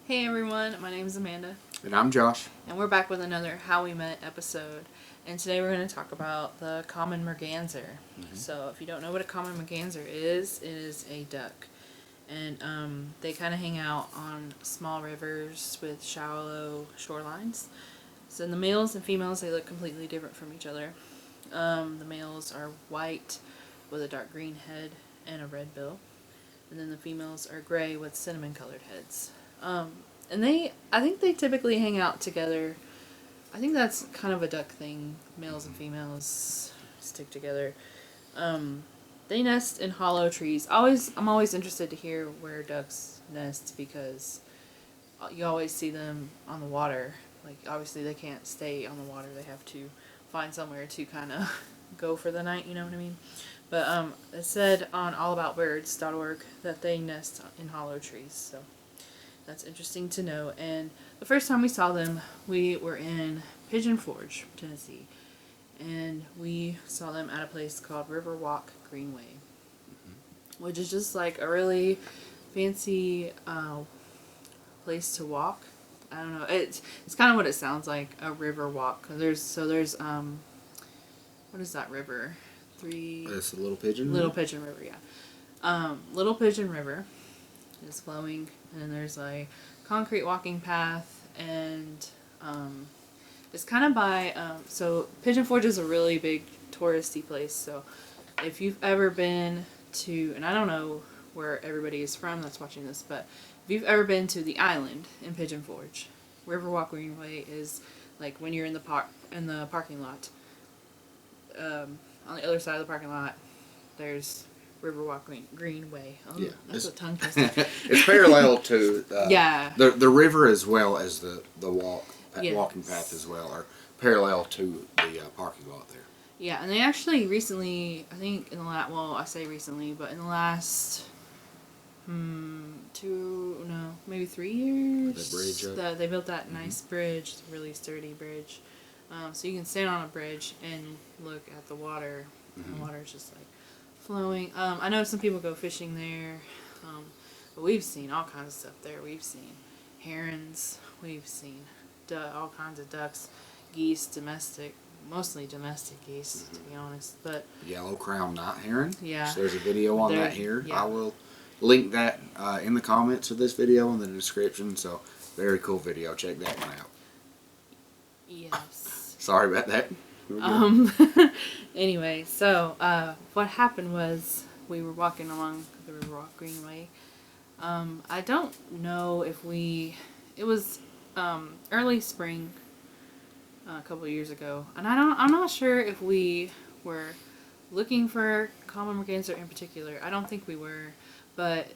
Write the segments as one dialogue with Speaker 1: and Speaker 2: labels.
Speaker 1: Hey everyone, my name is Amanda.
Speaker 2: And I'm Josh.
Speaker 1: And we're back with another How We Met episode. And today we're going to talk about the common merganser. So if you don't know what a common merganser is, it is a duck. And they kind of hang out on small rivers with shallow shorelines. So the males and females, they look completely different from each other. The males are white with a dark green head and a red bill. And then the females are gray with cinnamon colored heads. And I think they typically hang out together. I think that's kind of a duck thing. Males and females stick together. They nest in hollow trees. I'm always interested to hear where ducks nest because you always see them on the water. Like, obviously they can't stay on the water. They have to find somewhere to kind of go for the night, you know what I mean? But it said on allaboutbirds.org that they nest in hollow trees, so that's interesting to know. And the first time we saw them, we were in Pigeon Forge, Tennessee, and we saw them at a place called Riverwalk Greenway, which is just like a really fancy place to walk. I don't know. It's kind of what it sounds like, a river walk. There's what is that river?
Speaker 2: It's the Little Pigeon
Speaker 1: Little Pigeon River, yeah. Little Pigeon River is flowing, and then there's a concrete walking path, and it's kind of by, so Pigeon Forge is a really big touristy place, so if you've ever been to, and I don't know where everybody is from that's watching this, but if you've ever been to the island in Pigeon Forge, Riverwalk Greenway is like when you're in the parking lot. On the other side of the parking lot, there's Riverwalk Greenway. Oh, yeah, that's a tongue twister.
Speaker 2: It's parallel to
Speaker 1: yeah,
Speaker 2: the river as well as the
Speaker 1: Yes.
Speaker 2: walking path as well, are parallel to the parking lot there.
Speaker 1: Yeah, and they actually recently, I think in the last, well, I say recently, but in the last maybe 3 years,
Speaker 2: The bridge up.
Speaker 1: they built that nice bridge, really sturdy bridge. So you can stand on a bridge and look at the water. And the water is just like flowing. I know some people go fishing there, but we've seen all kinds of stuff there. We've seen herons, we've seen all kinds of ducks, geese, mostly domestic geese, to be honest. But
Speaker 2: Yellow-crowned Night-Heron.
Speaker 1: Yeah.
Speaker 2: So there's a video on that here.
Speaker 1: Yeah.
Speaker 2: I will link that in the comments of this video in the description. So very cool video. Check that one out.
Speaker 1: Yes.
Speaker 2: Sorry about that.
Speaker 1: Anyway, so what happened was we were walking along the Riverwalk Greenway. I don't know if it was early spring a couple of years ago, and I'm not sure if we were looking for common merganser in particular. I don't think we were, but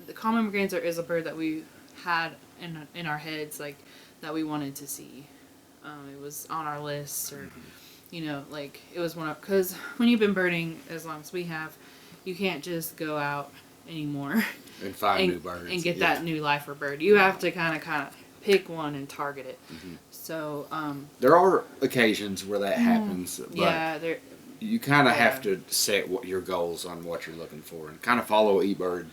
Speaker 1: the common merganser is a bird that we had in our heads, like, that we wanted to see. It was on our list, or, like, it was because when you've been birding as long as we have, you can't just go out anymore
Speaker 2: and find new birds
Speaker 1: and get that new lifer bird. You have to kind of pick one and target it. So
Speaker 2: there are occasions where that happens, but you kind of have to set what your goals on what you're looking for and kind of follow eBird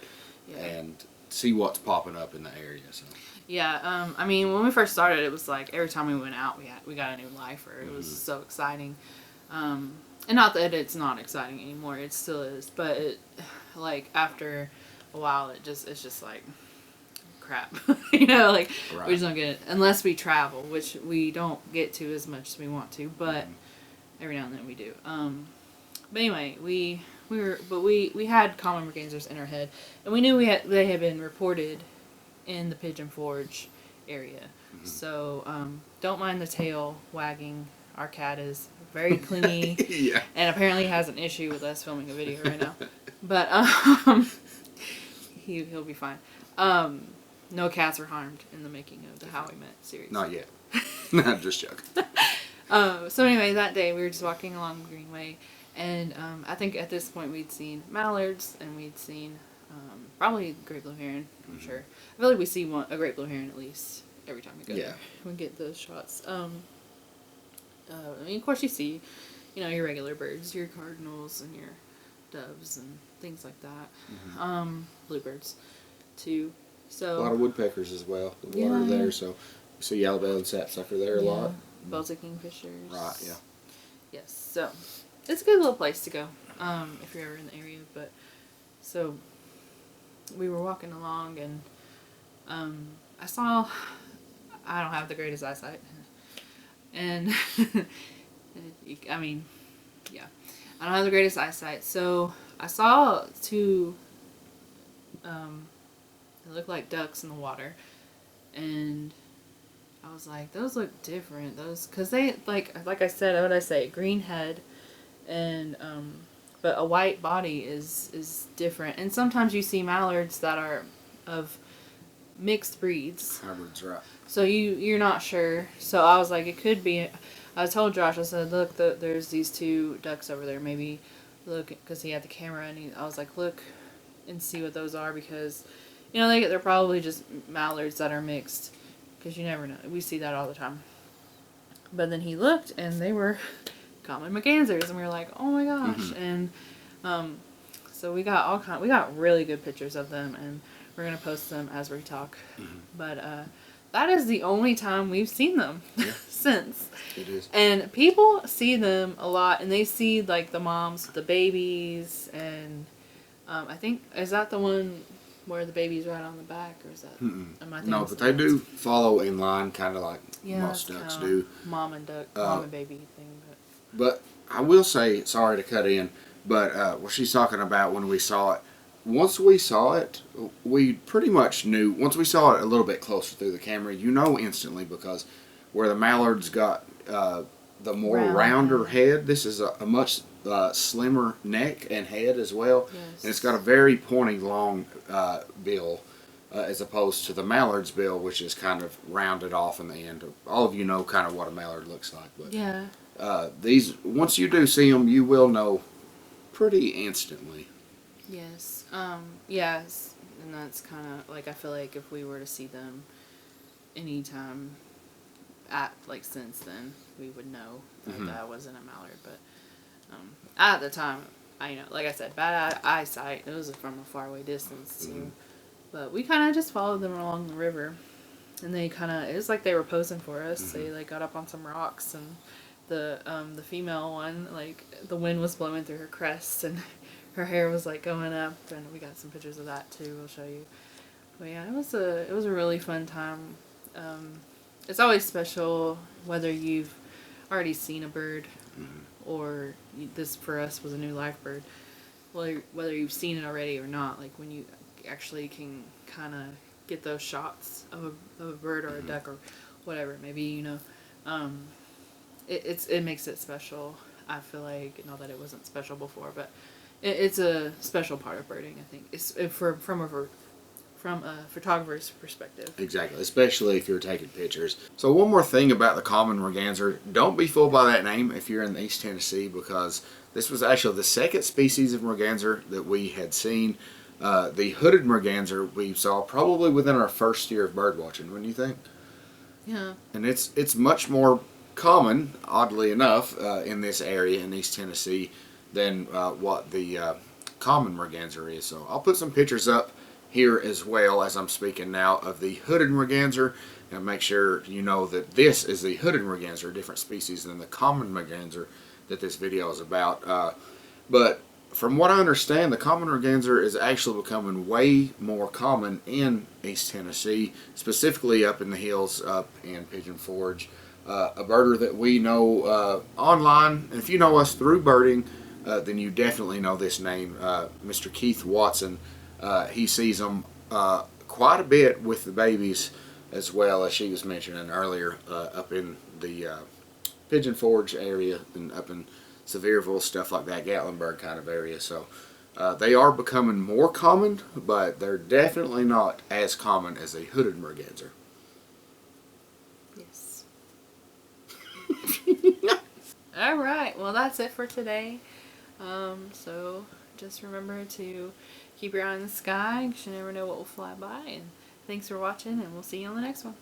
Speaker 2: and see what's popping up in the area. So.
Speaker 1: Yeah, I mean, when we first started, it was like every time we went out, we got a new lifer. It was so exciting. And not that it's not exciting anymore, it still is, but like, after a while, it's just like crap. Like,
Speaker 2: right.
Speaker 1: We just don't get it unless we travel, which we don't get to as much as we want to, but every now and then we do. But anyway, we had common mergansers in our head, and we knew they had been reported in the Pigeon Forge area. So don't mind the tail wagging. Our cat is very clingy and apparently has an issue with us filming a video right now. But he'll be fine. No cats were harmed in the making of the How We Met series.
Speaker 2: Not yet. I'm just joking.
Speaker 1: So anyway, that day we were just walking along the Greenway, and I think at this point we'd seen mallards, and we'd seen probably great blue heron, I'm sure. I feel like we see a great blue heron at least every time we go there. We get those shots. I mean, of course you see, your regular birds, your cardinals and your doves and things like that. Bluebirds too. So
Speaker 2: a lot of woodpeckers as well. The water there, so you see yellow-bellied sapsucker there a lot.
Speaker 1: Baltic kingfishers.
Speaker 2: Right, yeah.
Speaker 1: Yes, so it's a good little place to go if you're ever in the area. But so we were walking along and I saw. I don't have the greatest eyesight, and I mean, yeah, I don't have the greatest eyesight. So I saw two. They look like ducks in the water, and I was like, those look different. Those, cause they like I said, what did I say? Green head, and but a white body is different. And sometimes you see mallards that are of mixed breeds.
Speaker 2: Hybrids, right?
Speaker 1: So you're not sure. So I was like, it could be. I told Josh, I said, look, there's these two ducks over there. Maybe look, because he had the camera, and I was like, look and see what those are, because you know they're probably just mallards that are mixed, because you never know. We see that all the time. But then he looked, and they were common Mergansers, and we were like, oh my gosh. And so we got really good pictures of them, and we're gonna post them as we talk. But that is the only time we've seen them since.
Speaker 2: It is. And
Speaker 1: people see them a lot, and they see like the moms with the babies, and I think, is that the one where the baby's right on the back, or is that?
Speaker 2: No, but they do follow in line, kind of like most ducks do.
Speaker 1: Mom and baby thing.
Speaker 2: But I will say, sorry to cut in, but what she's talking about when we saw it, once we saw it, we pretty much knew. Once we saw it a little bit closer through the camera, you know instantly, because where the mallards got the more rounder head, this is a much slimmer neck and head as well.
Speaker 1: Yes.
Speaker 2: And it's got a very pointy, long bill, as opposed to the mallard's bill, which is kind of rounded off in the end. All of you know kind of what a mallard looks like. But these, once you do see them, you will know pretty instantly.
Speaker 1: Yes. Yes. And that's kind of like, I feel like if we were to see them anytime since then, we would know that that wasn't a mallard. But at the time, like I said, bad eyesight. It was from a faraway distance too. But we kind of just followed them along the river, and they it was like they were posing for us. They like got up on some rocks, and the female one, like the wind was blowing through her crest, and her hair was like going up, and we got some pictures of that too. We'll show you. But yeah, it was a really fun time. It's always special whether you've already seen a bird or this for us was a new live bird. Whether you've seen it already or not, like when you actually can kind of get those shots of a bird or a duck or whatever, maybe it makes it special. I feel like, not that it wasn't special before, but it's a special part of birding. I think it's from a photographer's perspective.
Speaker 2: Exactly, especially if you're taking pictures. So one more thing about the common merganser, don't be fooled by that name if you're in East Tennessee, because this was actually the second species of merganser that we had seen. The hooded merganser we saw probably within our first year of bird watching, wouldn't you think?
Speaker 1: Yeah.
Speaker 2: And it's much more common, oddly enough, in this area in East Tennessee than what the common merganser is. So I'll put some pictures up here as well as I'm speaking now of the hooded merganser, and make sure you know that this is the hooded merganser, a different species than the common merganser that this video is about. But from what I understand, the common merganser is actually becoming way more common in East Tennessee, specifically up in the hills up in Pigeon Forge. A birder that we know online, and if you know us through birding, then you definitely know this name, Mr. Keith Watson. He sees them quite a bit with the babies, as well as she was mentioning earlier, up in the Pigeon Forge area and up in Sevierville, stuff like that, Gatlinburg kind of area. So they are becoming more common, but they're definitely not as common as a hooded merganser.
Speaker 1: Yes. All right. Well, that's it for today. So just remember to keep your eye on the sky, because you never know what will fly by. And thanks for watching, and we'll see you on the next one.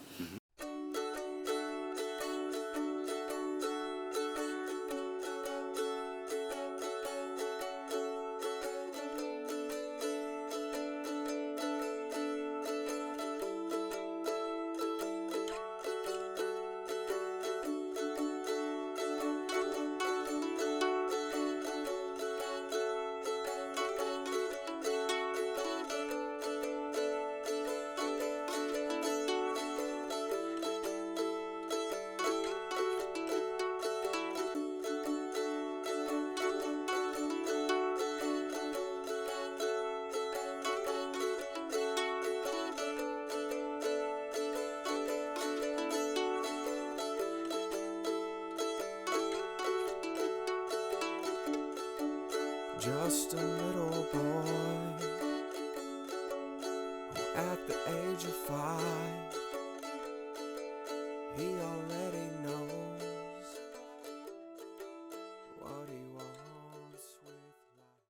Speaker 3: just a little boy who at the age of 5 he already